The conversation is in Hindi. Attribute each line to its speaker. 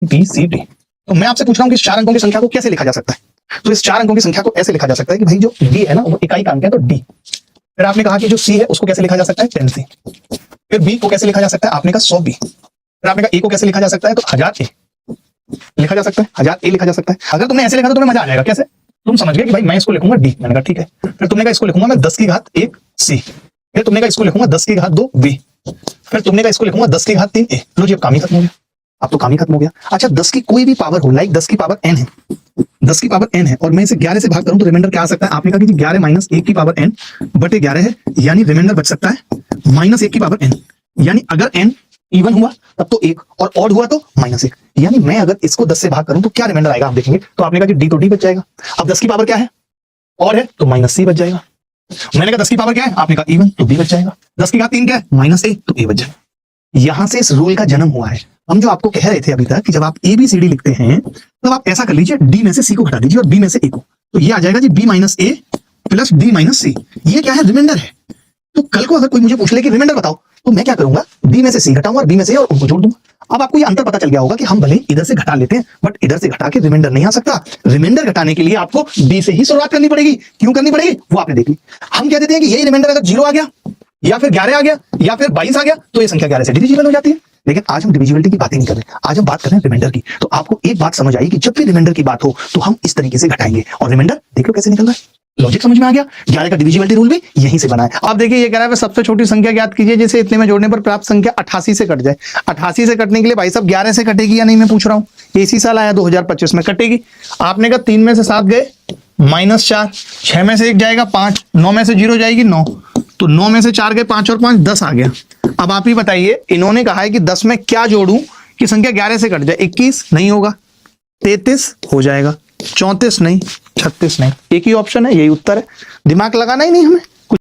Speaker 1: B C D. तो मैं आपसे पूछ रहा हूँ कि इस 4 अंकों की संख्या को कैसे लिखा जा सकता है। तो इस 4 अंकों की संख्या को ऐसे लिखा जा सकता है कि भाई जो डी है ना वो इकाई का अंक है, तो डी। फिर आपने कहा कि जो सी है उसको कैसे लिखा जा सकता है, 10 सी। फिर बी को कैसे लिखा जा सकता है, आपने कहा 100 बी। फिर आपने कहा ए को कैसे लिखा जा सकता है, तो 1000 ए लिखा जा सकता है, 1000 ए लिखा जा सकता है। अगर तुमने ऐसे लिखा तो तुम्हें मजा आ जाएगा। कैसे? तुम समझ गए कि भाई मैं इसको लिखूंगा डी, मैंने कहा ठीक है। फिर तुमने कहा इसको लिखूंगा मैं 10 की घात 1 सी। फिर तुमने कहा इसको लिखूंगा 10 की घात 2 बी। फिर तुमने कहा इसको लिखूंगा 10 की घात 3 ए। लो जी, अब काम ही खत्म हो गया। अब तो काम ही खत्म हो गया। अच्छा, 10 की कोई भी पावर हो, लाइक 10 की पावर n है, 10 की पावर n है और मैं इसे 11 से भाग करूं तो रिमाइंडर क्या आ सकता है? आपने कहा कि 11 माइनस 1 की पावर n बटे 11 है, यानी रिमाइंडर बच सकता है माइनस 1 की पावर n। यानी अगर n इवन हुआ तब तो 1 और ऑड हुआ तो -1। यानी मैं अगर इसको 10 से भाग करूं तो क्या रिमाइंडर आएगा आप देखेंगे। तो आपने कहा कि डी, तो डी बच जाएगा। अब 10 की पावर क्या है, और है, तो -c बच जाएगा। मैंने कहा 10 की पावर क्या है, आपने कहा इवन, तो बी बच जाएगा। 10 की घात 3 क्या है, -a, तो ए बच जाएगा। यहां से इस रूल का जन्म हुआ है। हम जो आपको कह रहे थे अभी तक कि जब आप ABCD लिखते हैं तब आप ऐसा कर लीजिए, डी में से सी को घटा दीजिए और बी में से ए को, तो ये आ जाएगा जी b माइनस ए प्लस डी माइनस सी। ये क्या है, रिमाइंडर है। तो कल को अगर कोई मुझे पूछ ले कि रिमाइंडर बताओ, तो मैं क्या करूंगा, बी में से सी घटाऊंगा और बी में से ए और उनको जोड़ दूंगा। अब आपको ये अंतर पता चल गया होगा कि हम भले ही इधर से घटा लेते हैं बट इधर से घटा के रिमाइंडर नहीं आ सकता। रिमाइंडर घटाने के लिए आपको बी से ही शुरुआत करनी पड़ेगी। क्यों करनी पड़ेगी वो आपने देख ली। हम कह देते हैं कि यही रिमाइंडर अगर 0 आ गया या फिर 11 आ गया या फिर 22 आ गया तो ये संख्या 11 से डिविजिबल हो जाती है। लेकिन आज हम डिविजिबिलिटी की बातें नहीं कर रहे, आज हम बात कर रहे हैं रिमाइंडर की। तो आपको एक बात समझ आई कि जब भी रिमाइंडर की बात हो तो हम इस तरीके से घटाएंगे और रिमाइंडर देखो कैसे निकल रहा है। लॉजिक समझ में आ गया। 11 का डिविजिबिलिटी रूल भी यहीं से बना है।
Speaker 2: अब देखिए ये कह रहा है सबसे छोटी संख्या ज्ञात कीजिए जिसे इतने में जोड़ने पर प्राप्त संख्या 88 से कट जाए। 88 से कटने के लिए भाई साहब 11 से कटेगी या नहीं मैं पूछ रहा हूँ। इसी साल आया 2025 में कटेगी। आपने कहा 3 में से 7 गए -4, 6 में से 1 जाएगा 5, 9 में से 0 जाएगी 9, तो 9 में से 4 गए 5 और 5 10 आ गया। अब आप ही बताइए, इन्होंने कहा है कि 10 में क्या जोड़ूं कि संख्या 11 से कट जाए। 21 नहीं होगा, 33 हो जाएगा, 34 नहीं, 36 नहीं। एक ही ऑप्शन है, यही उत्तर है। दिमाग लगाना ही नहीं हमें।